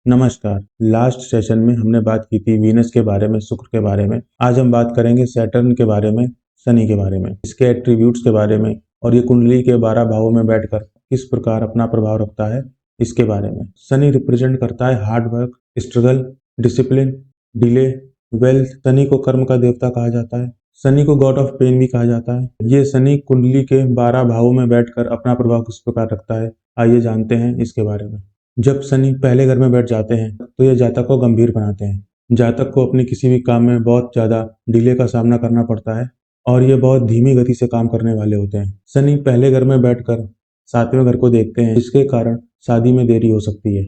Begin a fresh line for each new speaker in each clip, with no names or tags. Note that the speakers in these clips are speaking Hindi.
नमस्कार। लास्ट सेशन में हमने बात की थी वीनस के बारे में, शुक्र के बारे में। आज हम बात करेंगे सैटर्न के बारे में, शनि के बारे में, इसके एट्रीब्यूट्स के बारे में और ये कुंडली के 12 भावों में बैठकर किस प्रकार अपना प्रभाव रखता है, इसके बारे में। शनि रिप्रेजेंट करता है hard work, struggle, discipline, delay, wealth. Shani को कर्म का देवता कहा जाता है। शनि को गॉड ऑफ पेन भी कहा जाता है। ये शनि कुंडली के 12 भावों में बैठकर अपना प्रभाव किस प्रकार रखता है, आइए जानते हैं इसके बारे में। जब शनि पहले घर में बैठ जाते हैं तो ये जातक को गंभीर बनाते हैं। जातक को अपने किसी भी काम में बहुत ज्यादा डिले का सामना करना पड़ता है और ये बहुत धीमी गति से काम करने वाले होते हैं। शनि पहले घर में बैठकर 7वें घर को देखते हैं, जिसके कारण शादी में देरी हो सकती है।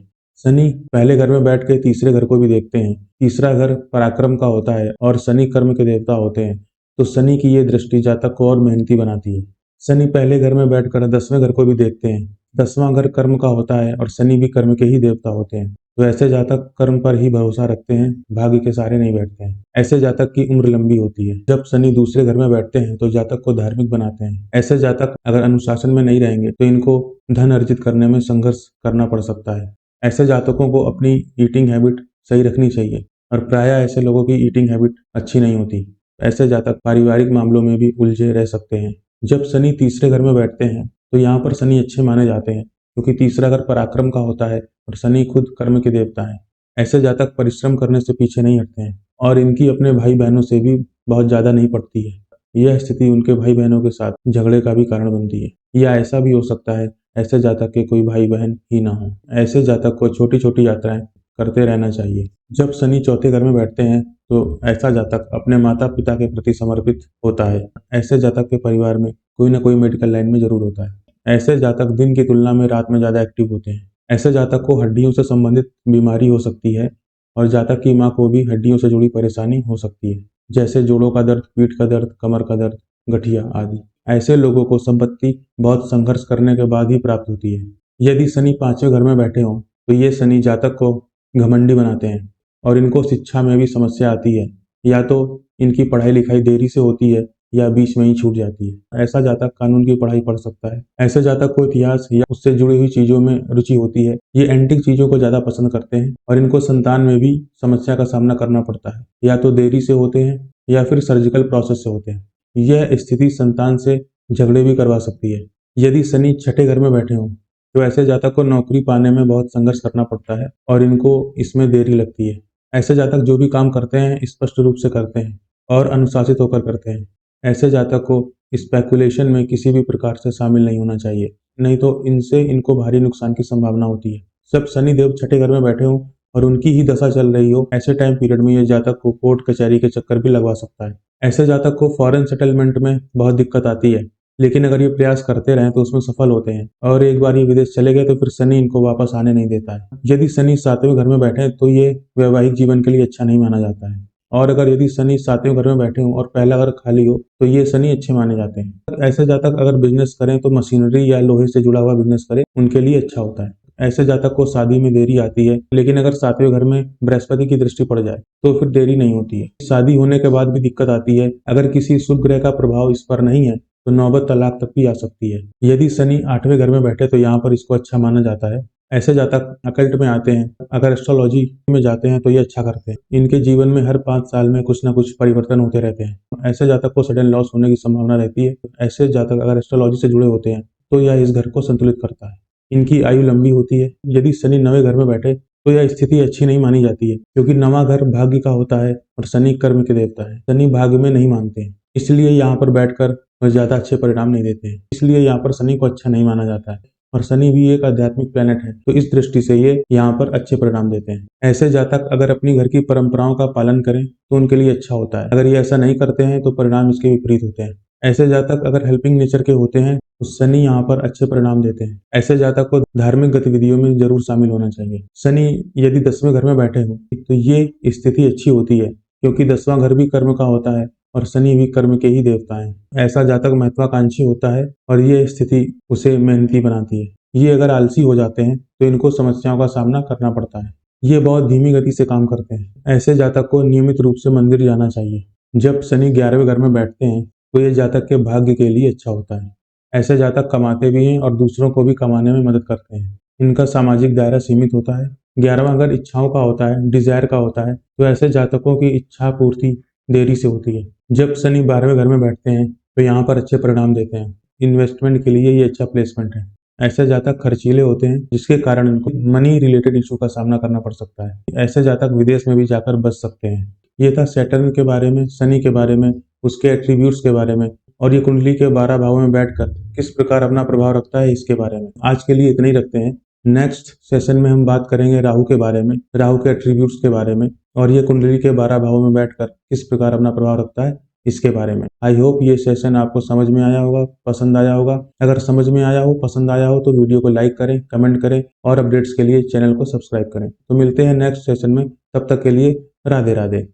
शनि पहले घर में बैठ के तीसरे घर को भी देखते हैं। तीसरा घर पराक्रम का होता है और शनि कर्म के देवता होते हैं, तो शनि की ये दृष्टि जातक को और मेहनती बनाती है। शनि पहले घर में बैठकर 10वें घर को भी देखते हैं। 10वां घर कर्म का होता है और शनि भी कर्म के ही देवता होते हैं, तो ऐसे जातक कर्म पर ही भरोसा रखते हैं, भाग्य के सहारे नहीं बैठते हैं। ऐसे जातक की उम्र लंबी होती है। जब शनि दूसरे घर में बैठते हैं तो जातक को धार्मिक बनाते हैं। ऐसे जातक अगर अनुशासन में नहीं रहेंगे तो इनको धन अर्जित करने में संघर्ष करना पड़ सकता है। ऐसे जातकों को अपनी ईटिंग हैबिट सही रखनी चाहिए और प्रायः ऐसे लोगों की ईटिंग हैबिट अच्छी नहीं होती। ऐसे जातक पारिवारिक मामलों में भी उलझे रह सकते हैं। जब शनि तीसरे घर में बैठते हैं तो यहाँ पर शनि अच्छे माने जाते हैं, क्योंकि तीसरा घर पराक्रम का होता है और शनि खुद कर्म के देवता है। ऐसे जातक परिश्रम करने से पीछे नहीं हटते हैं और इनकी अपने भाई बहनों से भी बहुत ज्यादा नहीं पड़ती है। यह स्थिति उनके भाई बहनों के साथ झगड़े का भी कारण बनती है, या ऐसा भी हो सकता है ऐसे जातक के कोई भाई बहन ही ना हो। ऐसे जातक को छोटी छोटी यात्राएं करते रहना चाहिए। जब शनि चौथे घर में बैठते हैं तो ऐसा जातक अपने माता पिता के प्रति समर्पित होता है। ऐसे जातक के परिवार में कोई ना कोई मेडिकल लाइन में जरूर होता है। ऐसे जातक दिन की तुलना में रात में ज्यादा एक्टिव होते हैं। ऐसे जातक को हड्डियों से संबंधित बीमारी हो सकती है और जातक की माँ को भी हड्डियों से जुड़ी परेशानी हो सकती है, जैसे जोड़ों का दर्द, पीठ का दर्द, कमर का दर्द, गठिया आदि। ऐसे लोगों को संपत्ति बहुत संघर्ष करने के बाद ही प्राप्त होती है। यदि शनि 5वें घर में बैठे हों तो ये शनि जातक को घमंडी बनाते हैं और इनको शिक्षा में भी समस्या आती है, या तो इनकी पढ़ाई लिखाई देरी से होती है या बीच में ही छूट जाती है। ऐसा जातक कानून की पढ़ाई पढ़ सकता है। ऐसे जातक को इतिहास या उससे जुड़ी हुई चीजों में रुचि होती है। ये एंटिक चीजों को ज्यादा पसंद करते हैं और इनको संतान में भी समस्या का सामना करना पड़ता है, या तो देरी से होते हैं या फिर सर्जिकल प्रोसेस से होते हैं। यह स्थिति संतान से झगड़े भी करवा सकती है। यदि शनि छठे घर में बैठे हों तो ऐसे जातक को नौकरी पाने में बहुत संघर्ष करना पड़ता है और इनको इसमें देरी लगती है। ऐसे जातक जो भी काम करते हैं स्पष्ट रूप से करते हैं और अनुशासित होकर करते हैं। ऐसे जातक को स्पेकुलेशन में किसी भी प्रकार से शामिल नहीं होना चाहिए, नहीं तो इनसे इनको भारी नुकसान की संभावना होती है। जब शनि देव छठे घर में बैठे हों और उनकी ही दशा चल रही हो, ऐसे टाइम पीरियड में ये जातक को कोर्ट कचहरी के चक्कर भी लगवा सकता है। ऐसे जातक को फॉरेन सेटलमेंट में बहुत दिक्कत आती है, लेकिन अगर ये प्रयास करते रहें तो उसमें सफल होते हैं और एक बार ये विदेश चले गए तो फिर शनि इनको वापस आने नहीं देता है। यदि शनि 7वें घर में बैठे तो ये वैवाहिक जीवन के लिए अच्छा नहीं माना जाता है, और अगर यदि शनि 7वें घर में बैठे हों और पहला घर खाली हो तो ये शनि अच्छे माने जाते हैं। ऐसे जातक अगर बिजनेस करें तो मशीनरी या लोहे से जुड़ा हुआ बिजनेस करें, उनके लिए अच्छा होता है। ऐसे जातक को शादी में देरी आती है, लेकिन अगर 7वें घर में बृहस्पति की दृष्टि पड़ जाए तो फिर देरी नहीं होती है। शादी होने के बाद भी दिक्कत आती है, अगर किसी शुभ ग्रह का प्रभाव इस पर नहीं है तो नौबत तलाक तक भी आ सकती है। यदि शनि 8वें घर में बैठे तो यहाँ पर इसको अच्छा माना जाता है। ऐसे जातक अकल्ट में आते हैं, अगर एस्ट्रोलॉजी में जाते हैं तो ये अच्छा करते हैं। इनके जीवन में हर 5 साल में कुछ ना कुछ परिवर्तन होते रहते हैं। ऐसे जातक को सडन लॉस होने की संभावना रहती है। ऐसे जातक अगर एस्ट्रोलॉजी से जुड़े होते हैं तो यह इस घर को संतुलित करता है। इनकी आयु लंबी होती है। यदि शनि 9वें घर में बैठे तो यह स्थिति अच्छी नहीं मानी जाती है, क्योंकि 9वां घर भाग्य का होता है और शनि कर्म के देवता है। शनि भाग्य में नहीं मानते हैं, इसलिए यहाँ पर बैठकर ज्यादा अच्छे परिणाम नहीं देते हैं। इसलिए यहाँ पर शनि को अच्छा नहीं माना जाता है, और शनि भी एक आध्यात्मिक प्लेनेट है, तो इस दृष्टि से ये यहाँ पर अच्छे परिणाम देते हैं। ऐसे जातक अगर अपनी घर की परंपराओं का पालन करें तो उनके लिए अच्छा होता है। अगर ये ऐसा नहीं करते हैं तो परिणाम इसके विपरीत होते हैं। ऐसे जातक अगर हेल्पिंग नेचर के होते हैं तो शनि यहाँ पर अच्छे परिणाम देते हैं। ऐसे जातक को धार्मिक गतिविधियों में जरूर शामिल होना चाहिए। शनि यदि 10वें घर में बैठे हो तो ये स्थिति अच्छी होती है, क्योंकि 10वां घर भी कर्म का होता है और शनि भी कर्म के ही देवता है। ऐसा जातक महत्वाकांक्षी होता है और ये स्थिति उसे मेहनती बनाती है। ये अगर आलसी हो जाते हैं तो इनको समस्याओं का सामना करना पड़ता है। ये बहुत धीमी गति से काम करते हैं। ऐसे जातक को नियमित रूप से मंदिर जाना चाहिए। जब शनि 11वें घर में बैठते हैं तो ये जातक के भाग्य के लिए अच्छा होता है। ऐसे जातक कमाते भी हैं और दूसरों को भी कमाने में मदद करते हैं। इनका सामाजिक दायरा सीमित होता है 11वां घर इच्छाओं का होता है, डिजायर का होता है, तो ऐसे जातकों की इच्छा पूर्ति देरी से होती है। जब शनि 12वें घर में बैठते हैं तो यहाँ पर अच्छे परिणाम देते हैं। इन्वेस्टमेंट के लिए ये अच्छा प्लेसमेंट है। ऐसे जातक खर्चीले होते हैं जिसके कारण इनको मनी रिलेटेड इशू का सामना करना पड़ सकता है। ऐसे जातक विदेश में भी जाकर बच सकते हैं। ये था सैटर्न के बारे में, शनि के बारे में, उसके एट्रीब्यूट्स के बारे में, और ये कुंडली के 12 भावों में बैठकर किस प्रकार अपना प्रभाव रखता है इसके बारे में। आज के लिए इतना ही रखते हैं। नेक्स्ट सेशन में हम बात करेंगे राहु के बारे में, राहु के एट्रीब्यूट्स के बारे में, और ये कुंडली के 12 भावों में बैठकर किस प्रकार अपना प्रभाव रखता है इसके बारे में। आई होप ये सेशन आपको समझ में आया होगा, पसंद आया होगा। अगर समझ में आया हो, पसंद आया हो, तो वीडियो को लाइक करें, कमेंट करें, और अपडेट्स के लिए चैनल को सब्सक्राइब करें। तो मिलते हैं नेक्स्ट सेशन में, तब तक के लिए राधे राधे।